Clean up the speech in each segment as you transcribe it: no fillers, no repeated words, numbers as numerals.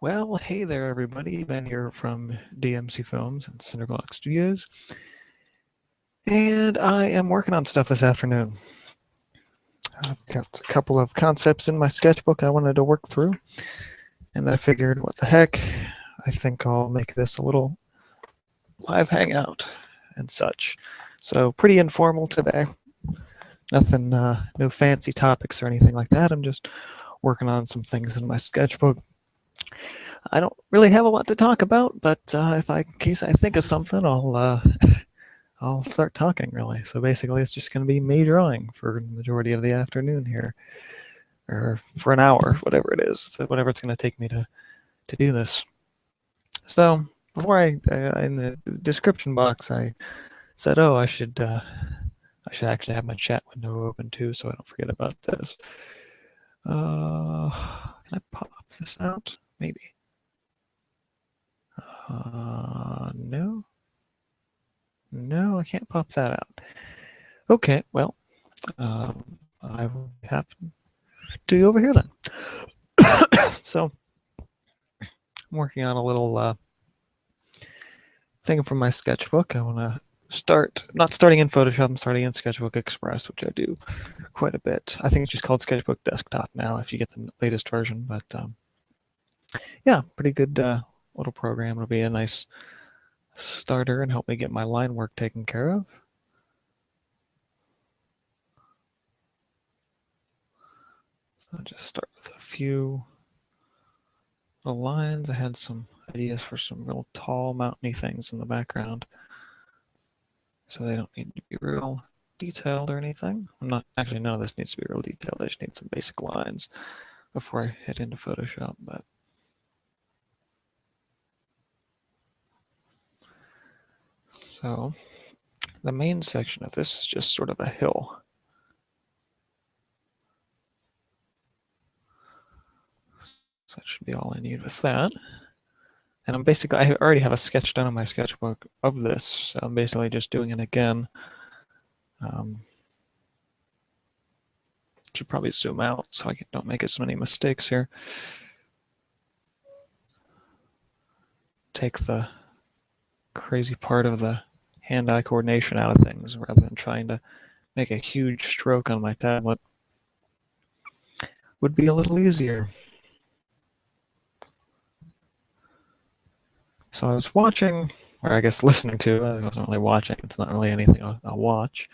Well, hey there, everybody. Ben here from DMC Films and Cinderglock Studios. And I am working on stuff this afternoon. I've got a couple of concepts in my sketchbook I wanted to work through. And I figured, what the heck? I think I'll make this a little live hangout and such. So, pretty informal today. Nothing, no fancy topics or anything like that. I'm just working on some things in my sketchbook. I don't really have a lot to talk about, but in case I think of something, I'll start talking, really. So basically, it's just going to be me drawing for the majority of the afternoon here, or for an hour, whatever it is, so whatever it's going to take me to do this. So before in the description box, I said, oh, I should actually have my chat window open too, so I don't forget about this. Can I pop this out? Maybe. No. No, I can't pop that out. Okay, well, I will be happy to over here then. So, I'm working on a little thing from my sketchbook. I want to not starting in Photoshop, I'm starting in Sketchbook Express, which I do quite a bit. I think it's just called Sketchbook Desktop now if you get the latest version, but yeah, pretty good little program. It'll be a nice starter and help me get my line work taken care of. So I'll just start with a few lines. I had some ideas for some real tall mountainy things in the background, so they don't need to be real detailed or anything. I'm not actually, none of this needs to be real detailed. I just need some basic lines before I head into Photoshop. But so the main section of this is just sort of a hill. So that should be all I need with that. And I already have a sketch done on my sketchbook of this, so I'm basically just doing it again. Should probably zoom out so I don't make as many mistakes here. Take the crazy part of the hand-eye coordination out of things rather than trying to make a huge stroke on my tablet. Would be a little easier. So I was watching, or I guess listening to, I wasn't really watching, it's not really anything I'll watch,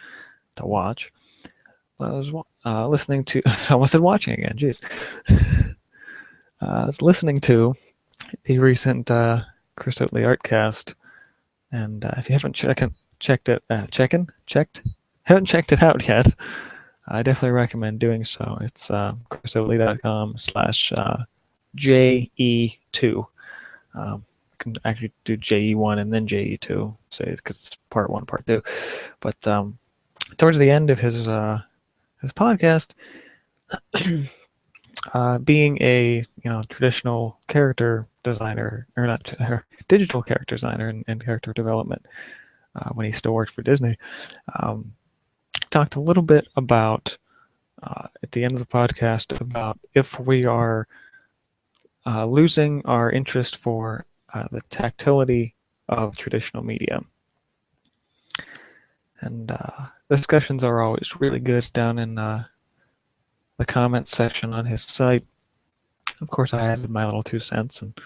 to watch. But I was listening to, I almost said watching again, jeez. I was listening to the recent Chris Oatley Artcast, and if you haven't haven't checked it out yet, I definitely recommend doing so. It's chrisoatley.com/JE2. You can actually do JE1 and then JE2, say it's because it's part 1, part 2. But towards the end of his podcast, being a traditional character designer, or not digital character designer and character development, when he still worked for Disney, talked a little bit about at the end of the podcast about if we are losing our interest for the tactility of traditional media. And discussions are always really good down in the comments section on his site. Of course, I added my little 2 cents, and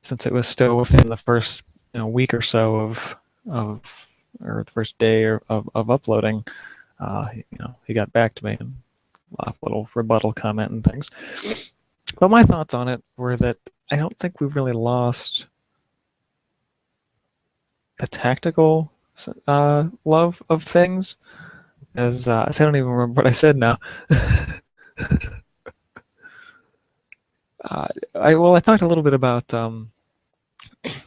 since it was still within the first week or so or the first day of uploading, he got back to me and left a little rebuttal comment and things. But my thoughts on it were that I don't think we've really lost the tactical love of things. As I don't even remember what I said now. I talked a little bit about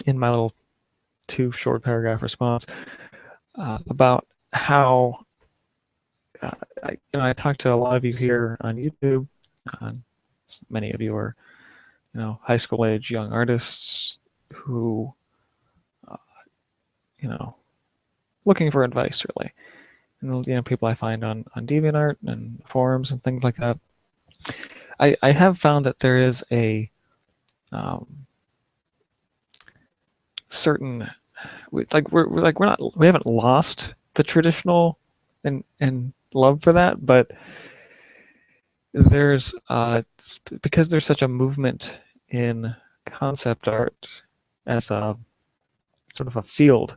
in my little 2 short paragraph response about how I talked to a lot of you here on YouTube. Many of you are high school age young artists who looking for advice, really. And people I find on DeviantArt and forums and things like that. I have found that there is a certain, we haven't lost the traditional and love for that, but there's because there's such a movement in concept art as a sort of a field,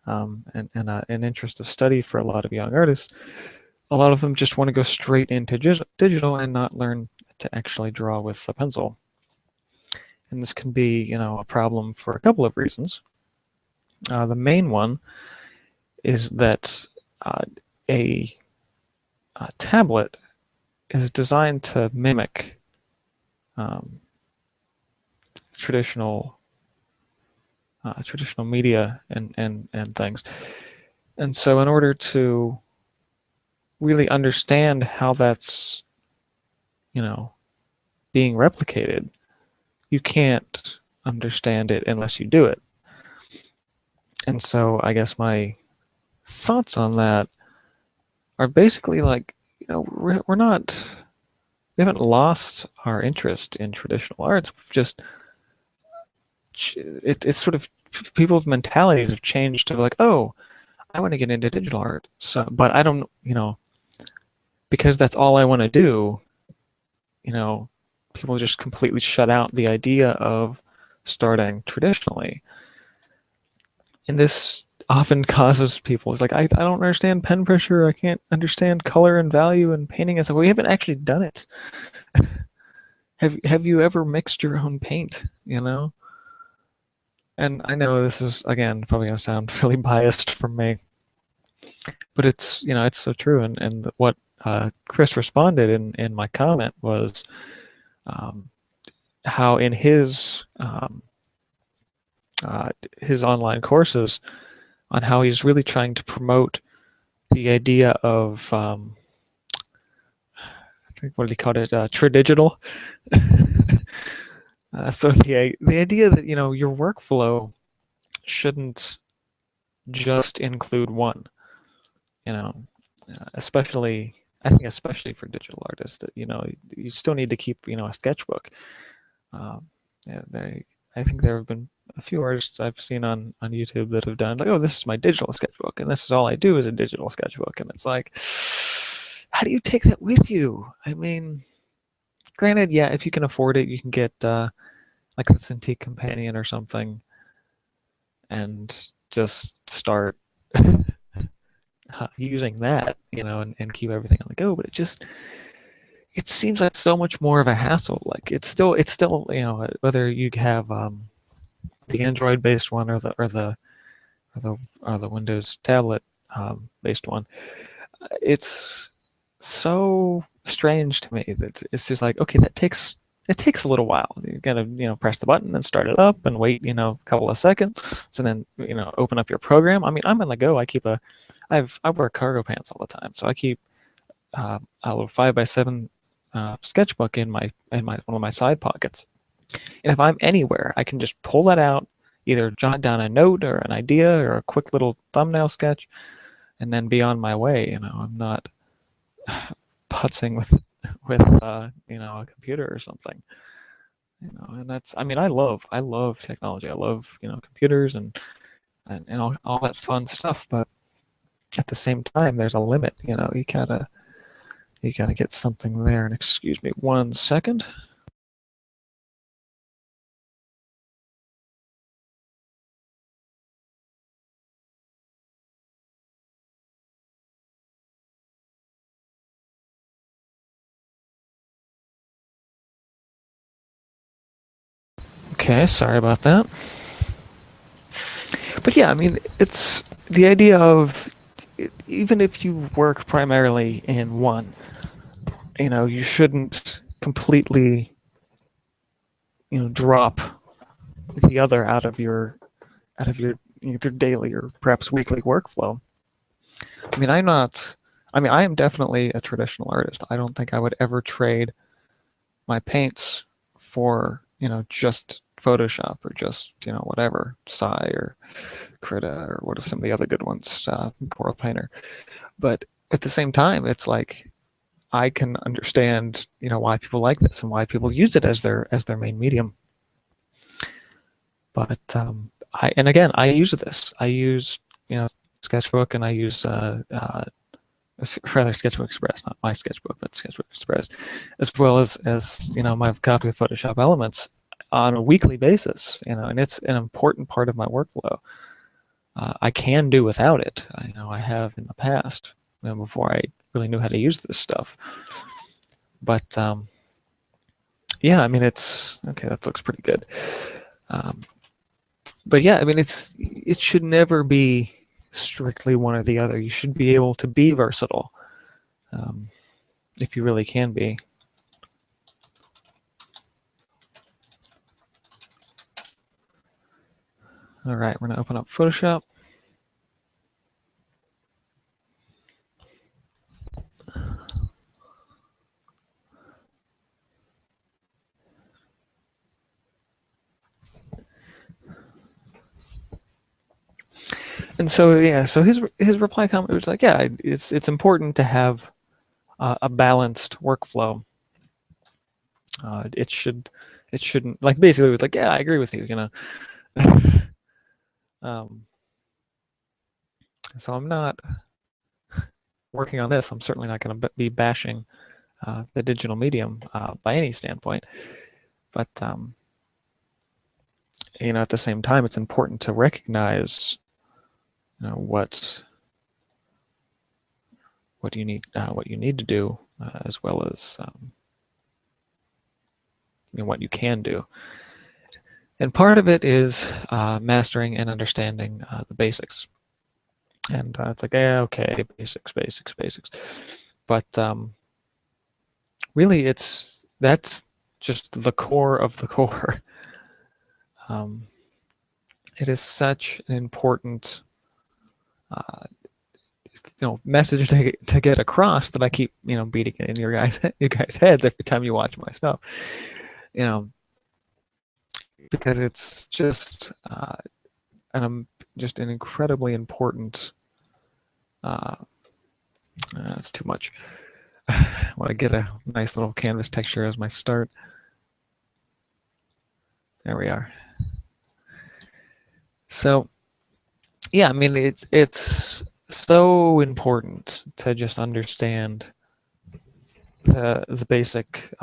and an interest of study for a lot of young artists. A lot of them just want to go straight into digital and not learn to actually draw with a pencil. And this can be, a problem for a couple of reasons. The main one is that a tablet is designed to mimic traditional media and things. And so in order to really understand how that's, being replicated, you can't understand it unless you do it. And so I guess my thoughts on that are basically like, we haven't lost our interest in traditional arts. We've just, it's sort of, people's mentalities have changed to like, oh, I want to get into digital art. So, but I don't, because that's all I want to do, people just completely shut out the idea of starting traditionally. And this often causes people, it's like, I don't understand pen pressure, I can't understand color and value and painting. And so we haven't actually done it. Have you ever mixed your own paint, And I know this is, again, probably going to sound really biased from me, but it's, it's so true. And what Chris responded in my comment was how in his online courses, on how he's really trying to promote the idea of, I think, what did he call it, tradigital. So the idea that, your workflow shouldn't just include one, especially, I think especially for digital artists, that, you still need to keep, a sketchbook. I think there have been a few artists I've seen on YouTube that have done like, oh, this is my digital sketchbook, and this is all I do is a digital sketchbook. And it's like, how do you take that with you? I mean, granted, yeah, if you can afford it, you can get like the Cintiq Companion or something and just start using that, and keep everything on the go. But it seems like so much more of a hassle. Like it's still, whether you have the Android-based one or the Windows tablet based one, it's so strange to me that it's just like, okay, it takes a little while. You gotta press the button and start it up and wait a couple of seconds, and then open up your program. I mean, I'm on the go. I wear cargo pants all the time, so I keep a little 5x7 sketchbook in my one of my side pockets. And if I'm anywhere, I can just pull that out, either jot down a note or an idea or a quick little thumbnail sketch, and then be on my way. I'm not putzing with a computer or something. And that's, I mean, I love technology. I love computers and all that fun stuff. But at the same time, there's a limit. You gotta get something there. And excuse me 1 second. Okay, sorry about that. But yeah, I mean, it's the idea of, even if you work primarily in one, you shouldn't completely, drop the other out of your either daily or perhaps weekly workflow. I mean, I am definitely a traditional artist. I don't think I would ever trade my paints for, just Photoshop or just, whatever, Psy or Krita or what are some of the other good ones, Coral Painter. But at the same time, it's like, I can understand, why people like this and why people use it as their main medium. But and again, I use this. I use, Sketchbook, and I use rather Sketchbook Express, not my Sketchbook, but Sketchbook Express, as well as my copy of Photoshop Elements on a weekly basis. And it's an important part of my workflow. I can do without it. I have in the past, before I really knew how to use this stuff. But yeah, I mean, it's okay. That looks pretty good. But yeah, I mean, it should never be strictly one or the other. You should be able to be versatile, if you really can be. All right, we're going to open up Photoshop. And so yeah, so his reply comment was like, yeah, it's important to have a balanced workflow. It shouldn't, like, basically it was like, yeah, I agree with you, so I'm not working on this. I'm certainly not going to be bashing the digital medium by any standpoint, but at the same time, it's important to recognize what you need to do, as well as what you can do. And part of it is mastering and understanding the basics. And it's like, yeah, okay, basics. But really, that's just the core of the core. It is such an important message to get across that I keep beating it in your guys' heads every time you watch my stuff. Because it's just just an incredibly important. That's too much. I want to get a nice little canvas texture as my start. There we are. So yeah, I mean, it's so important to just understand the basic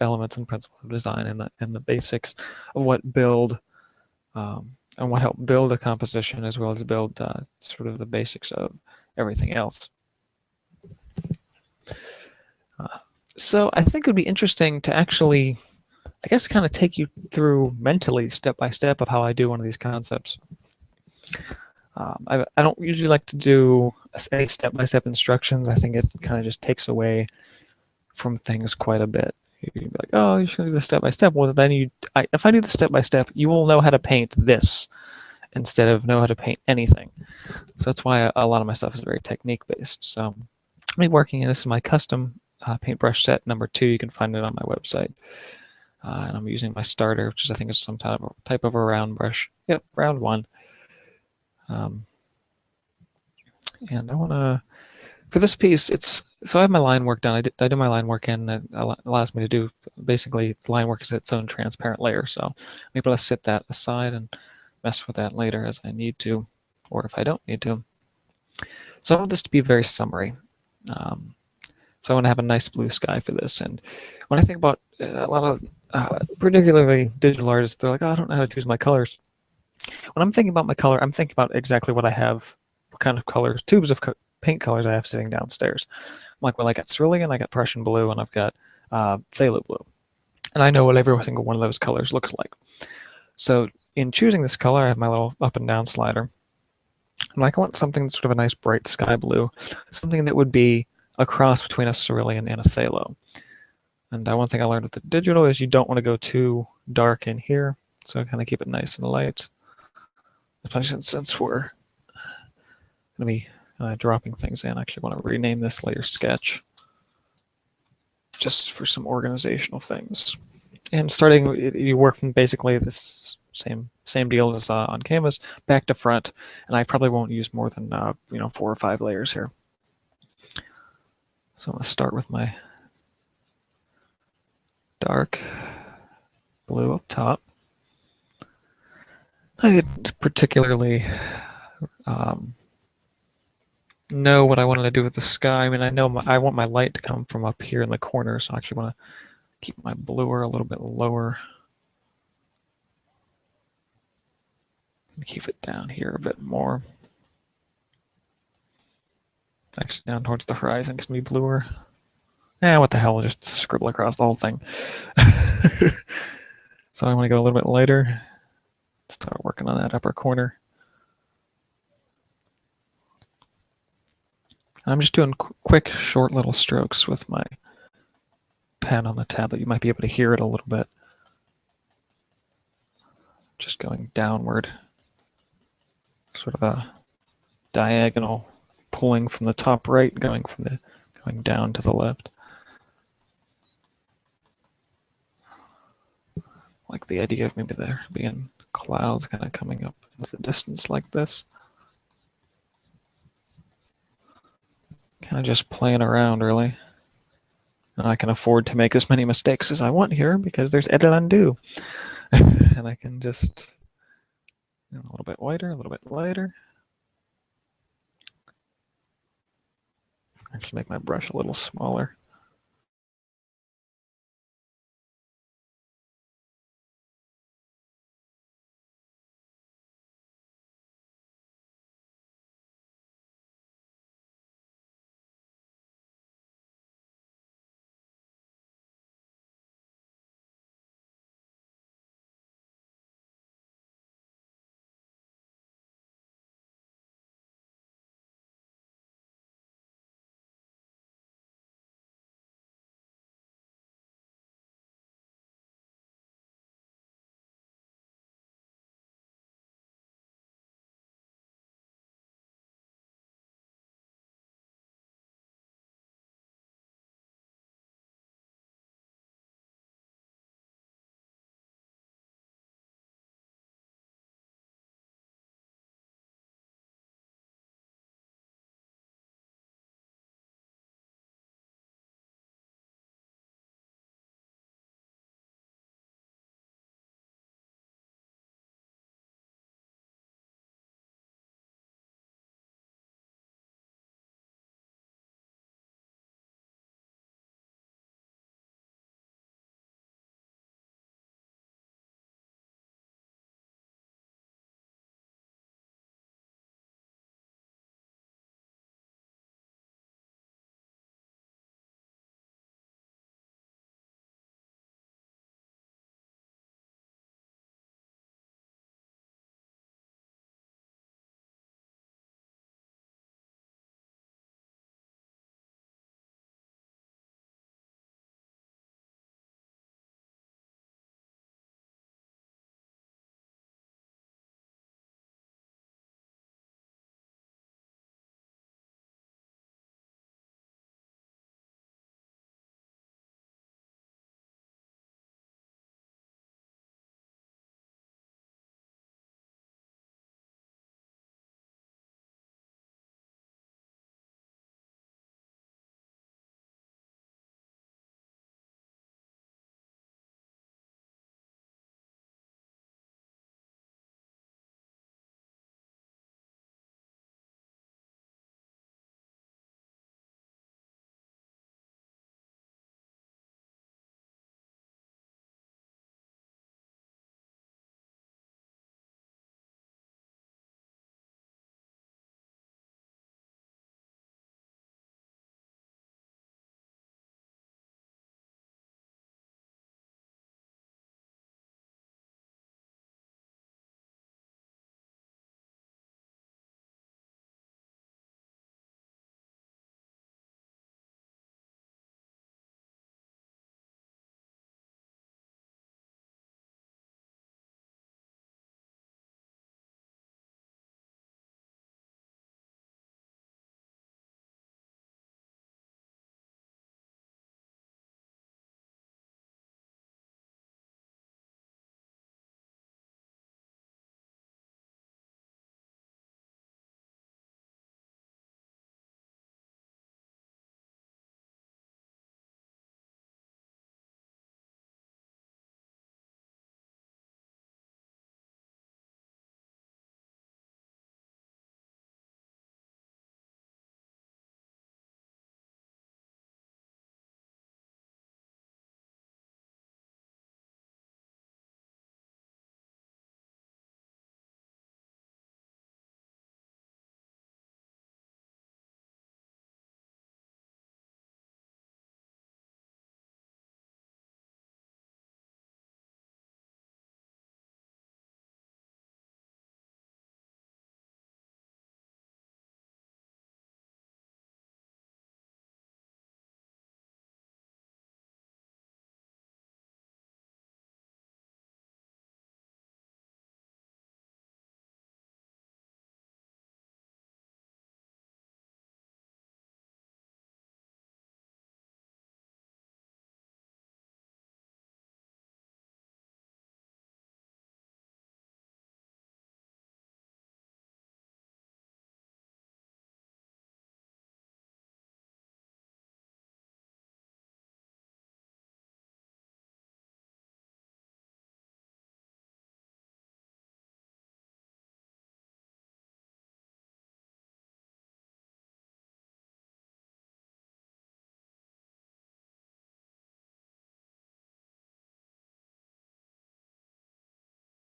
elements and principles of design, and the basics of what build and what help build a composition, as well as build sort of the basics of everything else. So I think it would be interesting to actually, I guess, kind of take you through mentally, step by step, of how I do one of these concepts. I don't usually like to do any step-by-step instructions. I think it kind of just takes away from things quite a bit. You'd be like, oh, you should do the step-by-step. Well, then if I do the step-by-step, you will know how to paint this instead of know how to paint anything. So that's why a lot of my stuff is very technique-based. So I'm working, and this is my custom paintbrush set number 2. You can find it on my website. And I'm using my starter, which I think is some type of a round brush. Yep, round 1. And I want to, for this piece, so I have my line work done. I do my line work, and it allows me to do, basically, the line work is its own transparent layer. So I'm able to set that aside and mess with that later as I need to, or if I don't need to. So I want this to be very summary. So I want to have a nice blue sky for this. And when I think about a lot of, particularly digital artists, they're like, oh, I don't know how to choose my colors. When I'm thinking about my color, I'm thinking about exactly what I have, what kind of colors, tubes of paint colors I have sitting downstairs. I'm like, well, I got cerulean, I got Prussian blue, and I've got phthalo blue. And I know what every single one of those colors looks like. So in choosing this color, I have my little up and down slider. I'm like, I want something that's sort of a nice bright sky blue, something that would be a cross between a cerulean and a phthalo. And one thing I learned with the digital is you don't want to go too dark in here, so I kind of keep it nice and light. Especially since we're going to be dropping things in, I actually want to rename this layer sketch, just for some organizational things. And starting, you work from basically this same deal as on canvas, back to front, and I probably won't use more than 4 or 5 layers here. So I'm going to start with my dark blue up top. I didn't particularly know what I wanted to do with the sky. I mean, I know I want my light to come from up here in the corner, so I actually want to keep my bluer a little bit lower. And keep it down here a bit more. Actually, down towards the horizon can be bluer. What the hell, we'll just scribble across the whole thing. So I want to go a little bit lighter. Start working on that upper corner. I'm just doing quick, short little strokes with my pen on the tablet. You might be able to hear it a little bit. Just going downward. Sort of a diagonal pulling from the top right, going down to the left. Like the idea of maybe there being clouds kind of coming up into the distance like this. Kind of just playing around, really. And I can afford to make as many mistakes as I want here because there's edit undo. And I can just a little bit whiter, a little bit lighter. Actually make my brush a little smaller.